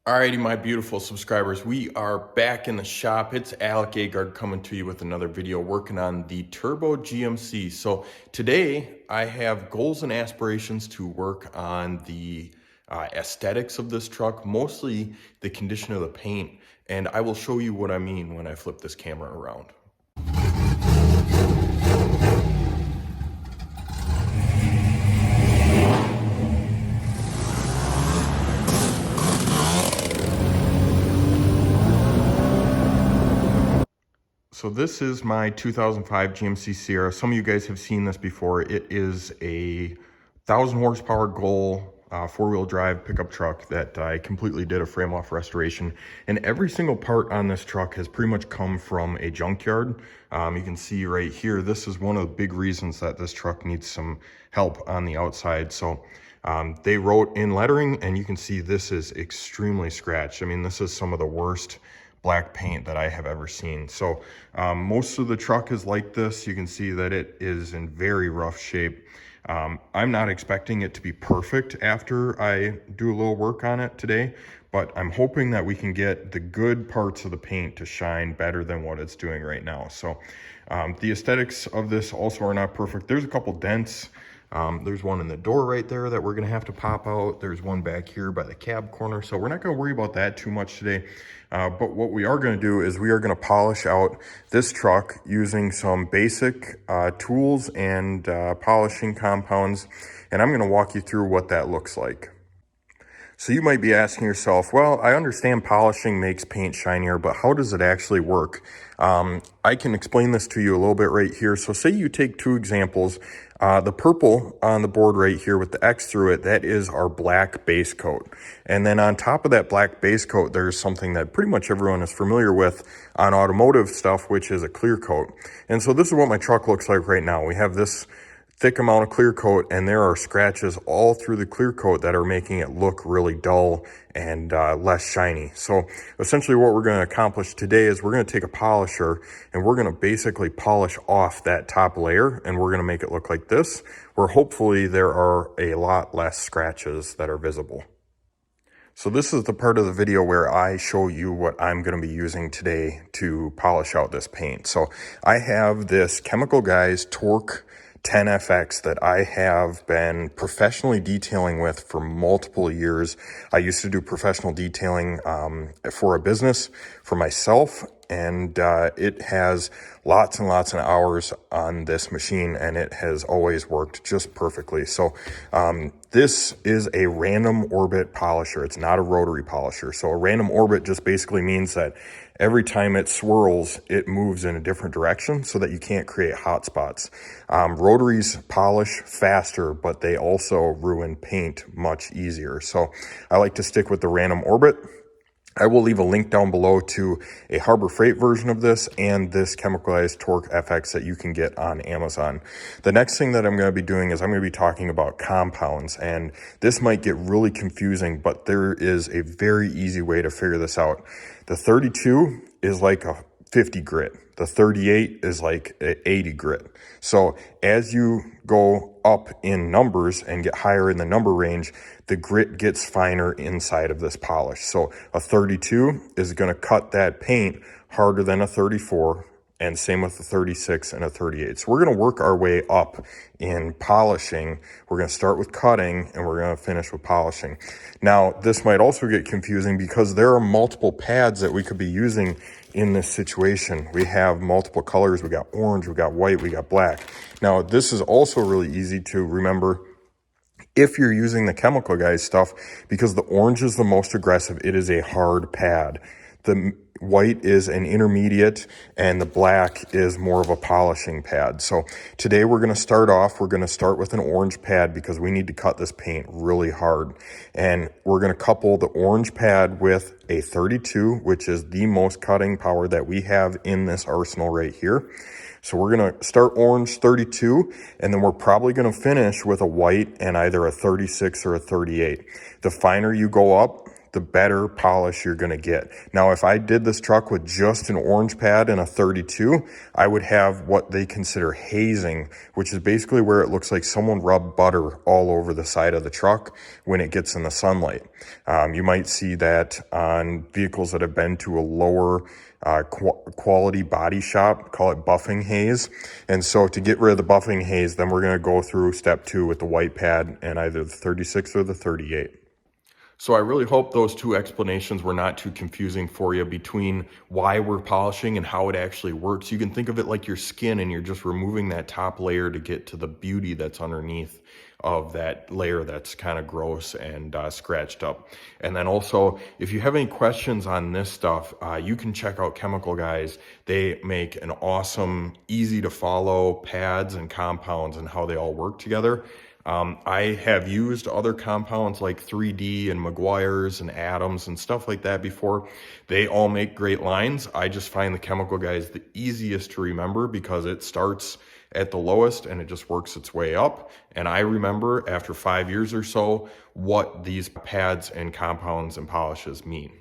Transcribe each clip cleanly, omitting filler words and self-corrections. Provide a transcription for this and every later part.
Alrighty, my beautiful subscribers, we are back in the shop. It's Alec Agard coming to you with another video working on the Turbo GMC. So today I have goals and aspirations to work on the aesthetics of this truck, mostly the condition of the paint, and I will show you what I mean when I flip this camera around. So this is my 2005 GMC Sierra. Some of you guys have seen this before. It is a 1,000 horsepower Goal four-wheel drive pickup truck that I completely did a frame-off restoration. And every single part on this truck has pretty much come from a junkyard. You can see right here, this is one of the big reasons that this truck needs some help on the outside. So they wrote in lettering, and you can see this is extremely scratched. I mean, this is some of the worst black paint that I have ever seen. So most of the truck is like this. You can see that it is in very rough shape. I'm not expecting it to be perfect after I do a little work on it today, but I'm hoping that we can get the good parts of the paint to shine better than what it's doing right now. So the aesthetics of this also are not perfect. There's a couple dents. There's one in the door right there that we're gonna have to pop out. There's one back here by the cab corner. So we're not gonna worry about that too much today. But what we are gonna do is we are gonna polish out this truck using some basic tools and polishing compounds. And I'm gonna walk you through what that looks like. So you might be asking yourself, well, I understand polishing makes paint shinier, but how does it actually work? I can explain this to you a little bit right here. So say you take two examples. The purple on the board right here with the X through it, that is our black base coat. And then on top of that black base coat, there's something that pretty much everyone is familiar with on automotive stuff, which is a clear coat. And so this is what my truck looks like right now. We have this thick amount of clear coat, and there are scratches all through the clear coat that are making it look really dull and less shiny. So essentially what we're going to accomplish today is we're going to take a polisher and we're going to basically polish off that top layer, and we're going to make it look like this, where hopefully there are a lot less scratches that are visible. So this is the part of the video where I show you what I'm going to be using today to polish out this paint. So I have this Chemical Guys Torq 10FX that I have been professionally detailing with for multiple years. I used to do professional detailing for a business for myself, and it has lots and lots of hours on this machine, and it has always worked just perfectly. So this is a random orbit polisher. It's not a rotary polisher. So a random orbit just basically means that every time it swirls, it moves in a different direction so that you can't create hot spots. Rotaries polish faster, but they also ruin paint much easier. So I like to stick with the random orbit. I will leave a link down below to a Harbor Freight version of this and this Chemical Guys Torq FX that you can get on Amazon. The next thing that I'm going to be doing is I'm going to be talking about compounds, and this might get really confusing, but there is a very easy way to figure this out. The 32 is like a 50 grit. The 38 is like an 80 grit. So as you go up in numbers and get higher in the number range, the grit gets finer inside of this polish. So a 32 is going to cut that paint harder than a 34, and same with the 36 and a 38. So we're going to work our way up in polishing. We're going to start with cutting, and we're going to finish with polishing. Now, this might also get confusing because there are multiple pads that we could be using in this situation. We have multiple colors. We got orange, we got white, we got black. Now, this is also really easy to remember if you're using the Chemical Guys stuff, because the orange is the most aggressive. It is a hard pad. The white is an intermediate, and the black is more of a polishing pad. So today we're going to start with an orange pad because we need to cut this paint really hard. And we're going to couple the orange pad with a 32, which is the most cutting power that we have in this arsenal right here. So we're going to start orange 32, and then we're probably going to finish with a white and either a 36 or a 38. The finer you go up, the better polish you're gonna get. Now, if I did this truck with just an orange pad and a 32, I would have what they consider hazing, which is basically where it looks like someone rubbed butter all over the side of the truck when it gets in the sunlight. You might see that on vehicles that have been to a lower quality body shop, call it buffing haze. And so to get rid of the buffing haze, then we're gonna go through step 2 with the white pad and either the 36 or the 38. So I really hope those two explanations were not too confusing for you between why we're polishing and how it actually works. You can think of it like your skin, and you're just removing that top layer to get to the beauty that's underneath of that layer that's kind of gross and scratched up. And then also, if you have any questions on this stuff, you can check out Chemical Guys. They make an awesome, easy to follow pads and compounds and how they all work together. I have used other compounds like 3D and Meguiar's and Adams and stuff like that before. They all make great lines. I just find the Chemical Guys the easiest to remember because it starts at the lowest and it just works its way up. And I remember after 5 years or so what these pads and compounds and polishes mean.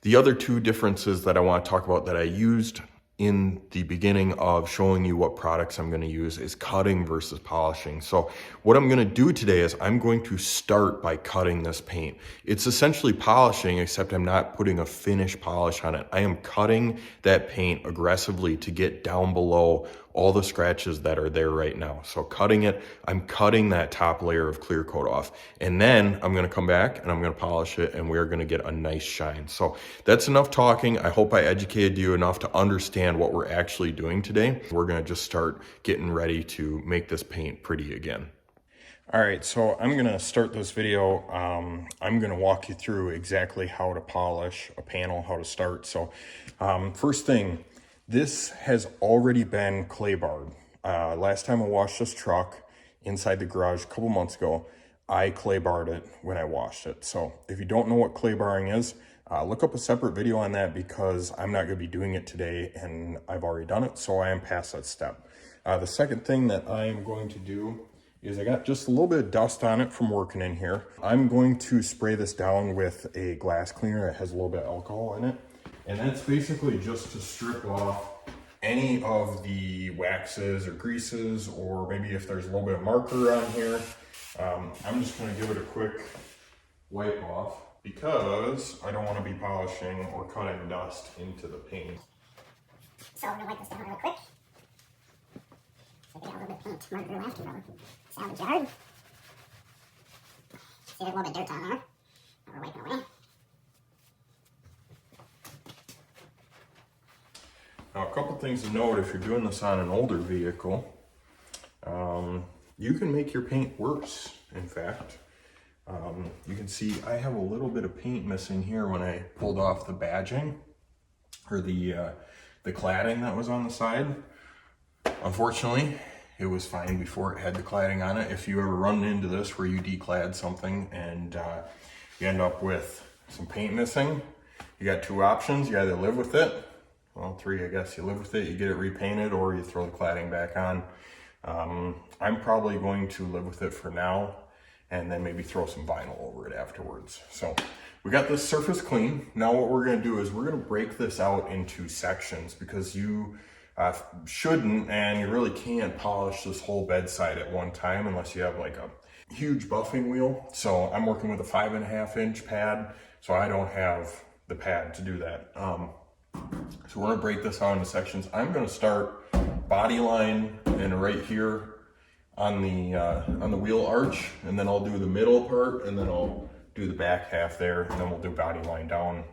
The other two differences that I want to talk about that I used in the beginning of showing you what products I'm going to use is cutting versus polishing. So what I'm going to do today is I'm going to start by cutting this paint. It's essentially polishing, except I'm not putting a finish polish on it. I am cutting that paint aggressively to get down below all the scratches that are there right now. So cutting it, I'm cutting that top layer of clear coat off. And then I'm gonna come back and I'm gonna polish it and we're gonna get a nice shine. So that's enough talking. I hope I educated you enough to understand what we're actually doing today. We're gonna just start getting ready to make this paint pretty again. All right, so I'm gonna start this video. I'm gonna walk you through exactly how to polish a panel, how to start. So first thing, this has already been clay barred. Last time I washed this truck inside the garage a couple months ago, I clay barred it when I washed it. So if you don't know what clay barring is, look up a separate video on that because I'm not gonna be doing it today and I've already done it, so I am past that step. The second thing that I am going to do is I got just a little bit of dust on it from working in here. I'm going to spray this down with a glass cleaner that has a little bit of alcohol in it. And that's basically just to strip off any of the waxes or greases, or maybe if there's a little bit of marker on here. I'm just gonna give it a quick wipe off because I don't wanna be polishing or cutting dust into the paint. So I'm gonna wipe this down real quick. So I got a little bit of paint marker left from salvage yard. See, there's a little bit of dirt on there. We're wiping away. Now, a couple things to note if you're doing this on an older vehicle, you can make your paint worse, in fact. You can see I have a little bit of paint missing here when I pulled off the badging, or the cladding that was on the side. Unfortunately, it was fine before it had the cladding on it. If you ever run into this where you declad something and you end up with some paint missing, you got two options. You either live with it, well, three, I guess. You live with it, you get it repainted, or you throw the cladding back on. I'm probably going to live with it for now and then maybe throw some vinyl over it afterwards. So we got this surface clean. Now what we're gonna do is we're gonna break this out into sections because you shouldn't, and you really can't polish this whole bedside at one time unless you have like a huge buffing wheel. So I'm working with a 5.5 inch pad, so I don't have the pad to do that. So we're gonna break this out into sections. I'm gonna start body line and right here on the wheel arch, and then I'll do the middle part, and then I'll do the back half there, and then we'll do body line down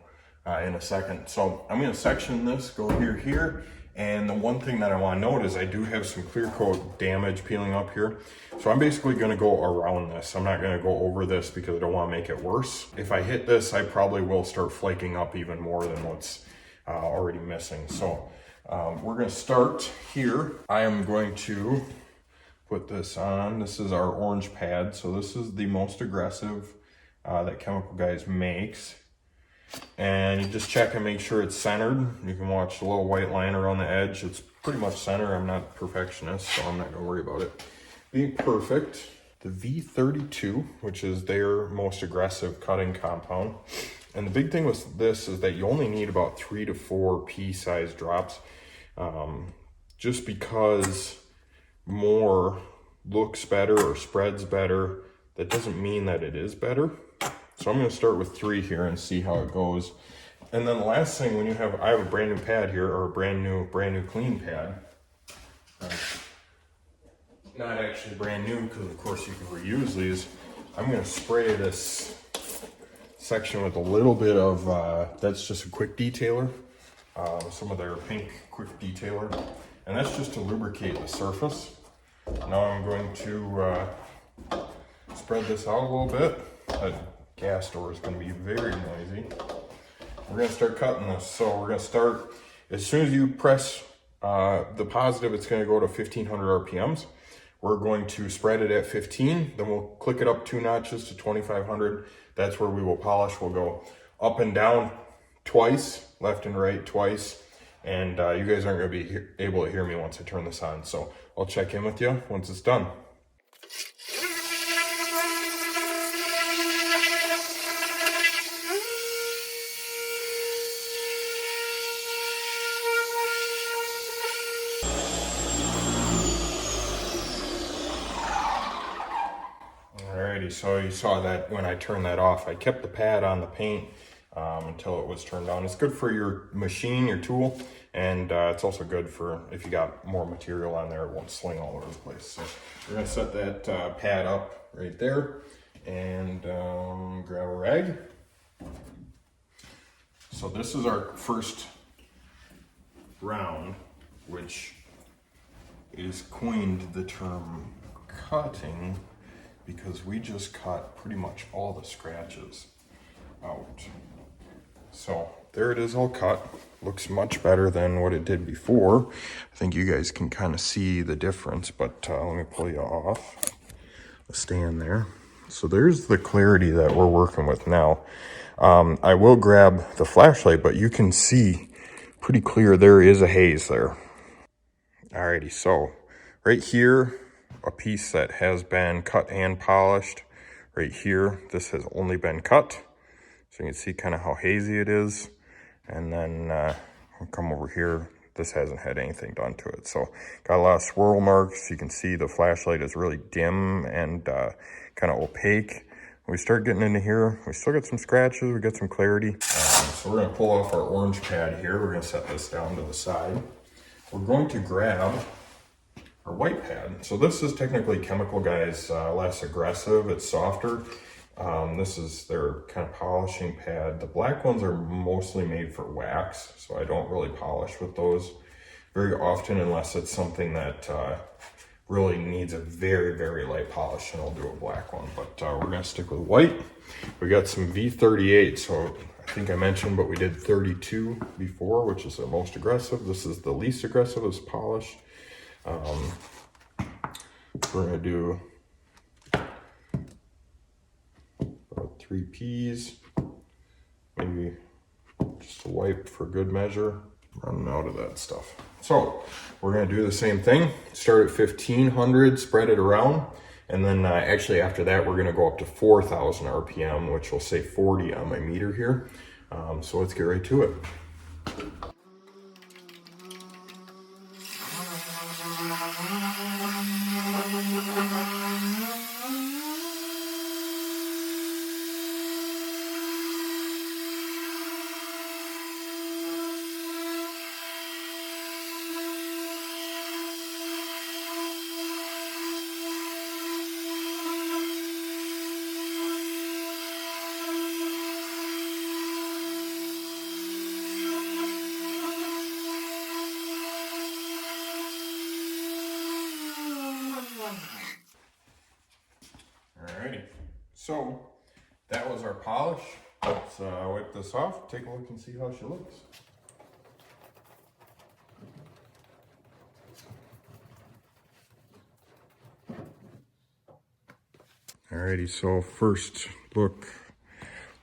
in a second. So I'm gonna section this, go here, and the one thing that I wanna note is I do have some clear coat damage peeling up here. So I'm basically gonna go around this. I'm not gonna go over this because I don't wanna make it worse. If I hit this, I probably will start flaking up even more than what's already missing. So we're gonna start here. I am going to put this on. This is our orange pad. So this is the most aggressive that Chemical Guys makes. And you just check and make sure it's centered. You can watch the little white line around the edge. It's pretty much center. I'm not a perfectionist, so I'm not gonna worry about it being perfect. the V32, which is their most aggressive cutting compound. And the big thing with this is that you only need about 3 to 4 pea-sized drops, just because more looks better or spreads better. That doesn't mean that it is better. So I'm going to start with 3 here and see how it goes. And then the last thing, when you have, I have a brand new pad here, or a brand new clean pad. Not actually brand new, because of course you can reuse these. I'm going to spray this section with a little bit of, that's just a quick detailer, some of their pink quick detailer, and that's just to lubricate the surface. Now I'm going to spread this out a little bit. That gas door is going to be very noisy. We're going to start cutting this. So we're going to start, as soon as you press the positive, it's going to go to 1500 RPMs. We're going to spread it at 15, then we'll click it up 2 notches to 2500. That's where we will polish. We'll go up and down twice, left and right twice, and you guys aren't going to be able to hear me once I turn this on. So I'll check in with you once it's done. Alrighty, so you saw that when I turned that off, I kept the pad on the paint until it was turned on. It's good for your machine, your tool, and it's also good for if you got more material on there, it won't sling all over the place. So we're gonna set that pad up right there and grab a rag. So this is our first round, which is coined the term cutting, because we just cut pretty much all the scratches out. So there it is, all cut. Looks much better than what it did before. I think you guys can kind of see the difference, but let me pull you off the stand there. So there's the clarity that we're working with now. I will grab the flashlight, but you can see pretty clear there is a haze there. Alrighty, so right here, a piece that has been cut and polished. Right here, this has only been cut. So you can see kind of how hazy it is. And then I'll come over here. This hasn't had anything done to it. So got a lot of swirl marks. You can see the flashlight is really dim and kind of opaque. When we start getting into here, we still got some scratches, we got some clarity. So we're gonna pull off our orange pad here. We're gonna set this down to the side. We're going to grab our white pad. So this is technically Chemical Guy's less aggressive, it's softer. This is their kind of polishing pad. The black ones are mostly made for wax, so I don't really polish with those very often unless it's something that really needs a very, very light polish, and I'll do a black one. But we're gonna stick with white. We got some V38, so I think I mentioned, but we did 32 before, which is the most aggressive. This is the least aggressive, is polished. We're gonna do about 3 Ps, maybe just a wipe for good measure. Running out of that stuff. So we're gonna do the same thing. Start at 1500, spread it around, and then actually after that we're gonna go up to 4000 RPM, which will say 40 on my meter here. So let's get right to it. Alrighty, so that was our polish. Let's wipe this off, take a look and see how she looks. Alrighty, so first look,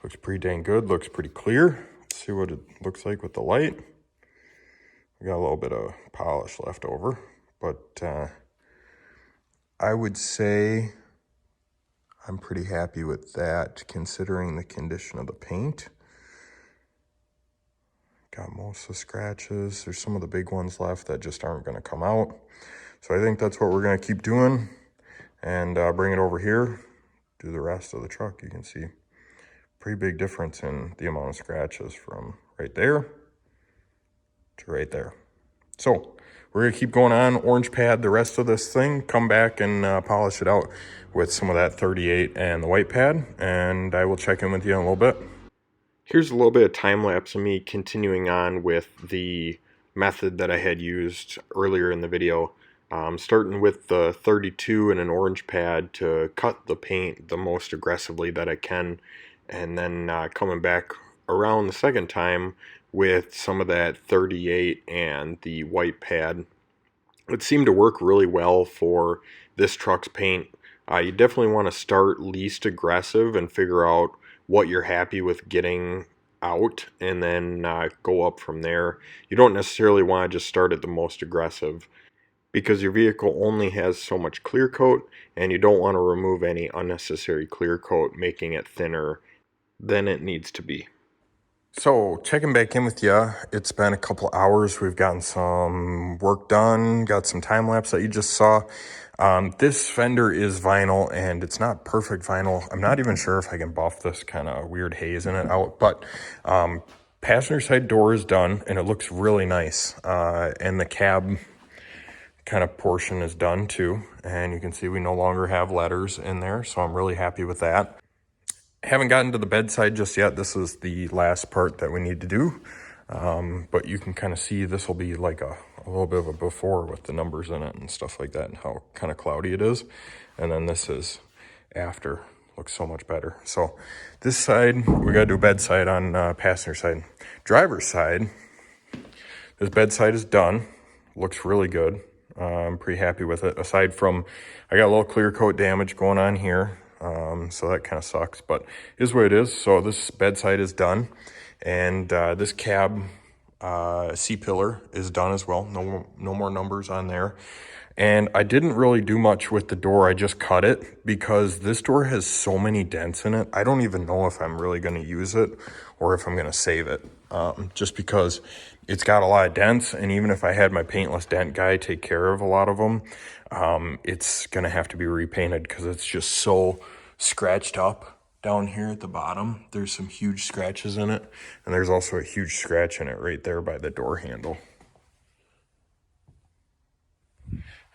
looks pretty dang good, looks pretty clear. Let's see what it looks like with the light. We got a little bit of polish left over, but I would say I'm pretty happy with that considering the condition of the paint. Got most of the scratches. There's some of the big ones left that just aren't going to come out. So I think that's what we're going to keep doing, and bring it over here, do the rest of the truck. You can see pretty big difference in the amount of scratches from right there to right there. So we're going to keep going on, orange pad the rest of this thing, come back and polish it out with some of that 38 and the white pad, and I will check in with you in a little bit. Here's a little bit of time lapse of me continuing on with the method that I had used earlier in the video. Starting with the 32 and an orange pad to cut the paint the most aggressively that I can, and then coming back around the second time with some of that 38 and the white pad. It seemed to work really well for this truck's paint. You definitely want to start least aggressive and figure out what you're happy with getting out, and then go up from there. You don't necessarily want to just start at the most aggressive, because your vehicle only has so much clear coat, and you don't want to remove any unnecessary clear coat, making it thinner than it needs to be. So checking back in with you, it's been a couple hours. We've gotten some work done, got some time lapse that you just saw. This fender is vinyl, and it's not perfect vinyl. I'm not even sure if I can buff this kind of weird haze in it out, but passenger side door is done, and it looks really nice. And the cab kind of portion is done too, and you can see we no longer have letters in there, so I'm really happy with that. Haven't gotten to the bedside just yet. This is the last part that we need to do, but you can kind of see this will be like a little bit of a before with the numbers in it and stuff like that, and how kind of cloudy it is. And then this is after. Looks so much better. So this side, we got to do bedside on passenger side. Driver's side, this bedside is done. Looks really good. I'm pretty happy with it. Aside from, I got a little clear coat damage going on here. So that kind of sucks, but it is what it is. So this bedside is done, and this cab C-pillar is done as well. No more numbers on there. And I didn't really do much with the door. I just cut it because this door has so many dents in it. I don't even know if I'm really going to use it or if I'm going to save it, just because it's got a lot of dents. And even if I had my paintless dent guy take care of a lot of them, it's going to have to be repainted because it's just so scratched up down here at the bottom. There's some huge scratches in it, and there's also a huge scratch in it right there by the door handle.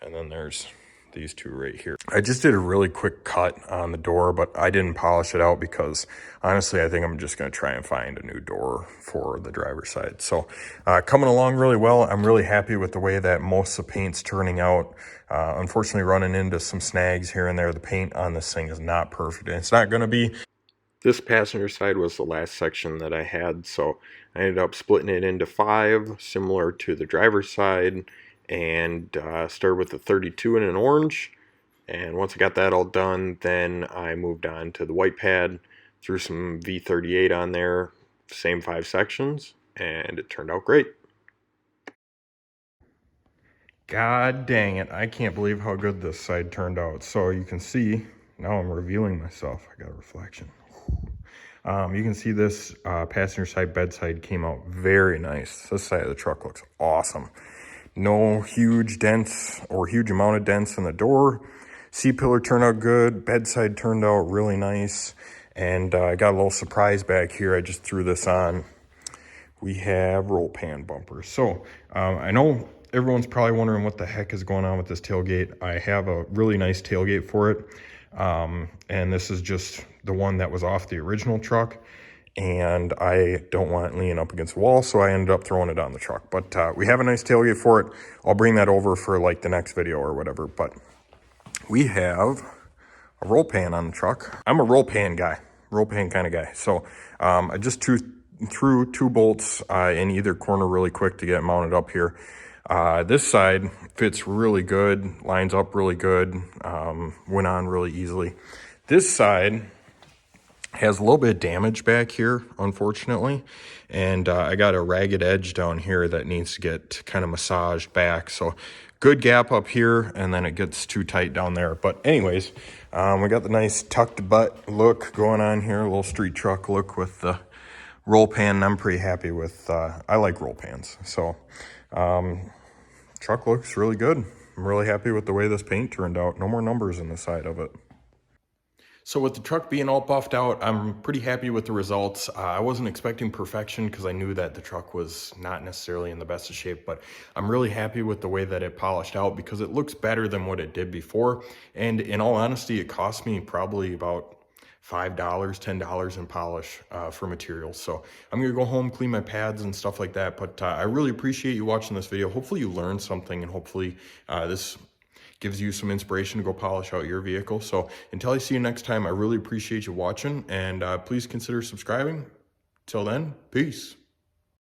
And then there's these two right here. I just did a really quick cut on the door, but I didn't polish it out because honestly, I think I'm just going to try and find a new door for the driver's side. So coming along really well. I'm really happy with the way that most of the paint's turning out. Unfortunately, running into some snags here and there. The paint on this thing is not perfect, and it's not going to be. This passenger side was the last section that I had, so I ended up splitting it into 5, similar to the driver's side, and started with the 32 in an orange. And once I got that all done, then I moved on to the white pad, threw some V38 on there, same 5 sections, and it turned out great. God dang it, I can't believe how good this side turned out. So you can see, now I'm revealing myself. I got a reflection. You can see this passenger side bedside came out very nice. This side of the truck looks awesome. No huge dents or huge amount of dents in the door. C-pillar turned out good. Bedside turned out really nice. And I got a little surprise back here. I just threw this on. We have roll pan bumpers. So I know everyone's probably wondering what the heck is going on with this tailgate. I have a really nice tailgate for it. And this is just the one that was off the original truck. And I don't want it leaning up against the wall, so I ended up throwing it on the truck. But we have a nice tailgate for it. I'll bring that over for like the next video or whatever. But we have a roll pan on the truck. I'm a roll pan guy, roll pan kind of guy. So I just threw 2 bolts in either corner really quick to get it mounted up here. This side fits really good, lines up really good, went on really easily. This side has a little bit of damage back here, unfortunately, and I got a ragged edge down here that needs to get kind of massaged back. So good gap up here, and then it gets too tight down there. But anyways, We got the nice tucked butt look going on here, a little street truck look with the roll pan. I'm pretty happy with, I like roll pans. So truck looks really good. I'm really happy with the way this paint turned out. No more numbers in the side of it. So with the truck being all buffed out, I'm pretty happy with the results. I wasn't expecting perfection because I knew that the truck was not necessarily in the best of shape, but I'm really happy with the way that it polished out because it looks better than what it did before. And in all honesty, it cost me probably about $5, $10 in polish for materials. So I'm gonna go home, clean my pads and stuff like that. But I really appreciate you watching this video. Hopefully you learned something, and hopefully this gives you some inspiration to go polish out your vehicle. So until I see you next time, I really appreciate you watching, and please consider subscribing. Till then, peace.